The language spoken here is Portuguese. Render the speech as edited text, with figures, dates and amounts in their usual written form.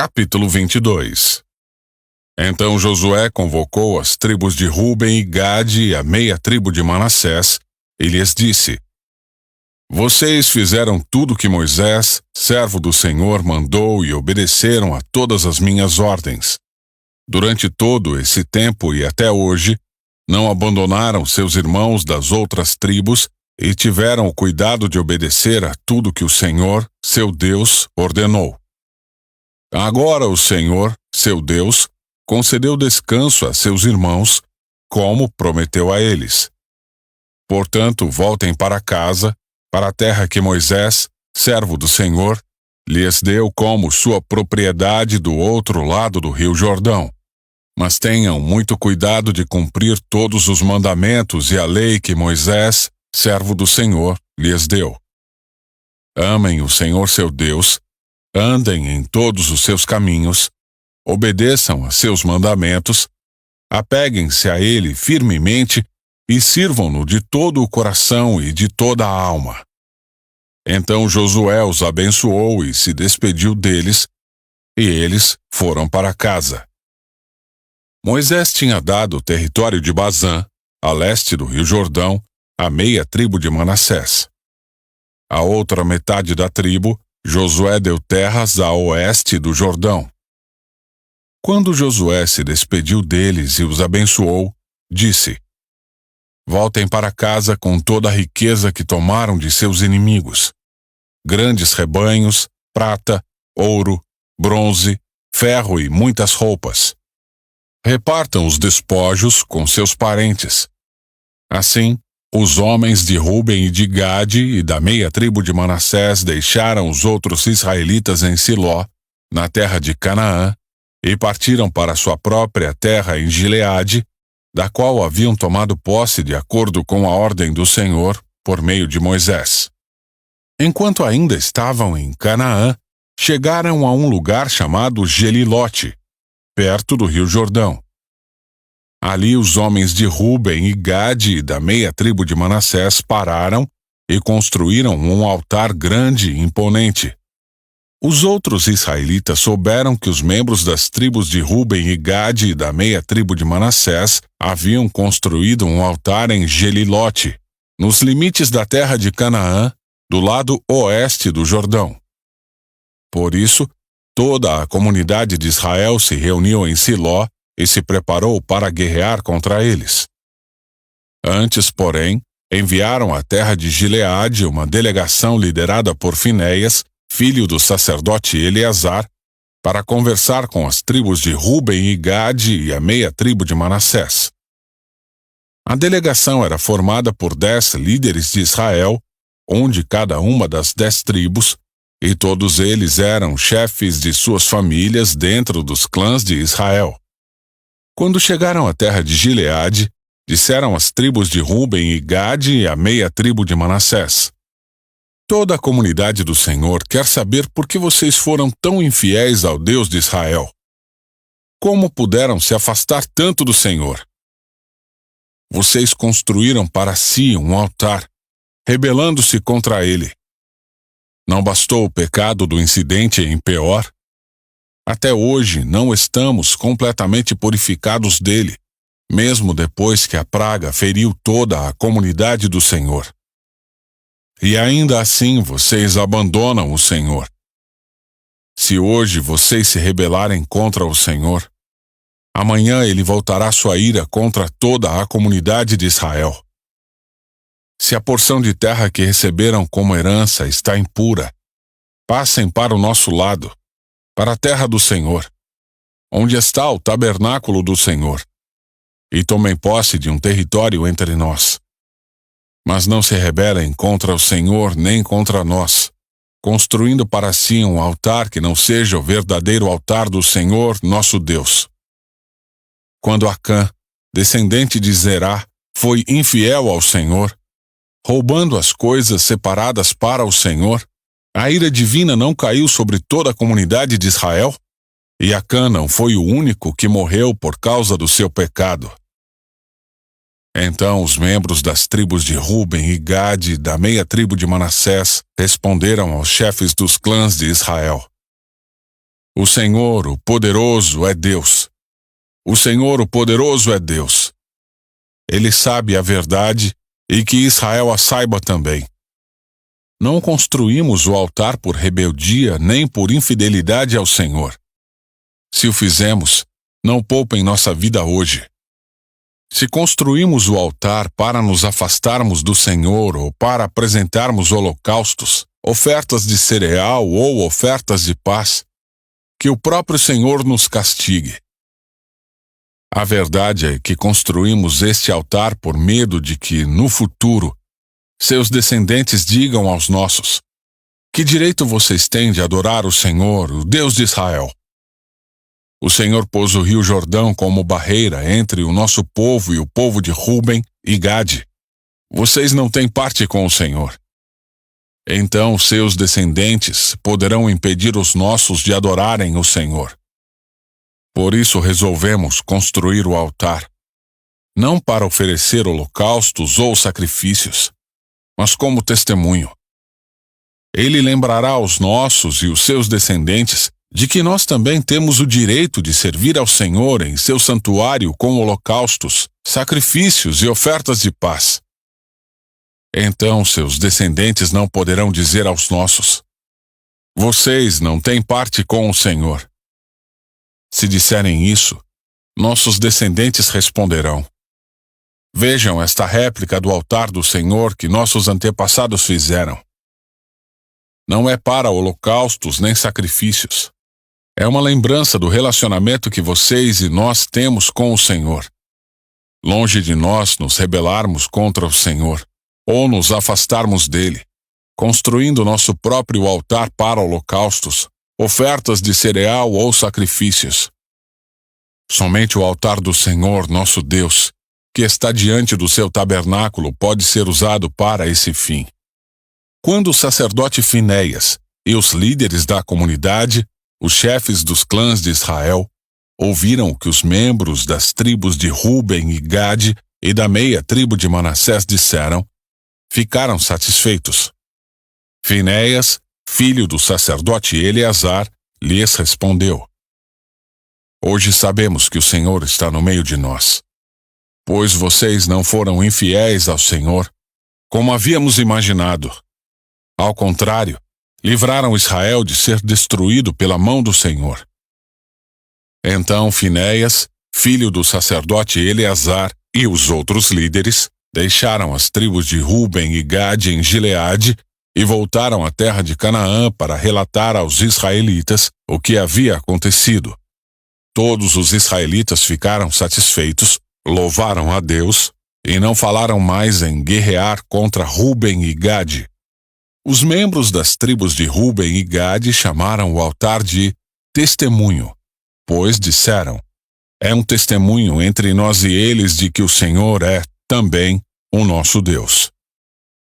Capítulo 22. Então Josué convocou as tribos de Ruben e Gade e a meia tribo de Manassés, e lhes disse: Vocês fizeram tudo que Moisés, servo do Senhor, mandou e obedeceram a todas as minhas ordens. Durante todo esse tempo e até hoje, não abandonaram seus irmãos das outras tribos e tiveram o cuidado de obedecer a tudo que o Senhor, seu Deus, ordenou. Agora o Senhor, seu Deus, concedeu descanso a seus irmãos, como prometeu a eles. Portanto, voltem para casa, para a terra que Moisés, servo do Senhor, lhes deu como sua propriedade do outro lado do rio Jordão. Mas tenham muito cuidado de cumprir todos os mandamentos e a lei que Moisés, servo do Senhor, lhes deu. Amem o Senhor seu Deus, andem em todos os seus caminhos, obedeçam a seus mandamentos, apeguem-se a ele firmemente e sirvam-no de todo o coração e de toda a alma. Então Josué os abençoou e se despediu deles, e eles foram para casa. Moisés tinha dado o território de Bazã, a leste do rio Jordão, à meia tribo de Manassés. A outra metade da tribo, Josué deu terras a oeste do Jordão. Quando Josué se despediu deles e os abençoou, disse: Voltem para casa com toda a riqueza que tomaram de seus inimigos: grandes rebanhos, prata, ouro, bronze, ferro e muitas roupas. Repartam os despojos com seus parentes. Assim, os homens de Ruben e de Gade e da meia tribo de Manassés deixaram os outros israelitas em Siló, na terra de Canaã, e partiram para sua própria terra em Gileade, da qual haviam tomado posse de acordo com a ordem do Senhor, por meio de Moisés. Enquanto ainda estavam em Canaã, chegaram a um lugar chamado Gelilote, perto do rio Jordão. Ali os homens de Ruben e Gade e da meia tribo de Manassés pararam e construíram um altar grande e imponente. Os outros israelitas souberam que os membros das tribos de Ruben e Gade e da meia tribo de Manassés haviam construído um altar em Gelilote, nos limites da terra de Canaã, do lado oeste do Jordão. Por isso, toda a comunidade de Israel se reuniu em Siló e se preparou para guerrear contra eles. Antes, porém, enviaram à terra de Gileade uma delegação liderada por Finéias, filho do sacerdote Eleazar, para conversar com as tribos de Ruben e Gade e a meia tribo de Manassés. A delegação era formada por 10 líderes de Israel, um de cada uma das 10 tribos, e todos eles eram chefes de suas famílias dentro dos clãs de Israel. Quando chegaram à terra de Gileade, disseram as tribos de Ruben e Gade e a meia tribo de Manassés: Toda a comunidade do Senhor quer saber por que vocês foram tão infiéis ao Deus de Israel. Como puderam se afastar tanto do Senhor? Vocês construíram para si um altar, rebelando-se contra ele. Não bastou o pecado do incidente em Peor? Até hoje não estamos completamente purificados dele, mesmo depois que a praga feriu toda a comunidade do Senhor. E ainda assim vocês abandonam o Senhor. Se hoje vocês se rebelarem contra o Senhor, amanhã ele voltará sua ira contra toda a comunidade de Israel. Se a porção de terra que receberam como herança está impura, passem para o nosso lado, para a terra do Senhor, onde está o tabernáculo do Senhor, e tomem posse de um território entre nós. Mas não se rebelem contra o Senhor nem contra nós, construindo para si um altar que não seja o verdadeiro altar do Senhor, nosso Deus. Quando Acã, descendente de Zerá, foi infiel ao Senhor, roubando as coisas separadas para o Senhor, a ira divina não caiu sobre toda a comunidade de Israel? E Acã não foi o único que morreu por causa do seu pecado. Então os membros das tribos de Ruben e Gade, da meia tribo de Manassés, responderam aos chefes dos clãs de Israel: O Senhor, o poderoso, é Deus. O Senhor, o poderoso, é Deus. Ele sabe a verdade e que Israel a saiba também. Não construímos o altar por rebeldia nem por infidelidade ao Senhor. Se o fizemos, não poupem nossa vida hoje. Se construímos o altar para nos afastarmos do Senhor ou para apresentarmos holocaustos, ofertas de cereal ou ofertas de paz, que o próprio Senhor nos castigue. A verdade é que construímos este altar por medo de que, no futuro, seus descendentes digam aos nossos: que direito vocês têm de adorar o Senhor, o Deus de Israel? O Senhor pôs o rio Jordão como barreira entre o nosso povo e o povo de Ruben e Gade. Vocês não têm parte com o Senhor. Então seus descendentes poderão impedir os nossos de adorarem o Senhor. Por isso resolvemos construir o altar, não para oferecer holocaustos ou sacrifícios, mas como testemunho. Ele lembrará aos nossos e os seus descendentes de que nós também temos o direito de servir ao Senhor em seu santuário com holocaustos, sacrifícios e ofertas de paz. Então seus descendentes não poderão dizer aos nossos: vocês não têm parte com o Senhor. Se disserem isso, nossos descendentes responderão: vejam esta réplica do altar do Senhor que nossos antepassados fizeram. Não é para holocaustos nem sacrifícios. É uma lembrança do relacionamento que vocês e nós temos com o Senhor. Longe de nós nos rebelarmos contra o Senhor, ou nos afastarmos dele, construindo nosso próprio altar para holocaustos, ofertas de cereal ou sacrifícios. Somente o altar do Senhor, nosso Deus, que está diante do seu tabernáculo, pode ser usado para esse fim. Quando o sacerdote Finéias e os líderes da comunidade, os chefes dos clãs de Israel, ouviram o que os membros das tribos de Ruben e Gade e da meia tribo de Manassés disseram, ficaram satisfeitos. Finéias, filho do sacerdote Eleazar, lhes respondeu: hoje sabemos que o Senhor está no meio de nós, pois vocês não foram infiéis ao Senhor, como havíamos imaginado. Ao contrário, livraram Israel de ser destruído pela mão do Senhor. Então Finéias, filho do sacerdote Eleazar, e os outros líderes deixaram as tribos de Ruben e Gade em Gileade e voltaram à terra de Canaã para relatar aos israelitas o que havia acontecido. Todos os israelitas ficaram satisfeitos, louvaram a Deus e não falaram mais em guerrear contra Ruben e Gade. Os membros das tribos de Ruben e Gade chamaram o altar de testemunho, pois disseram: é um testemunho entre nós e eles de que o Senhor é, também, o nosso Deus.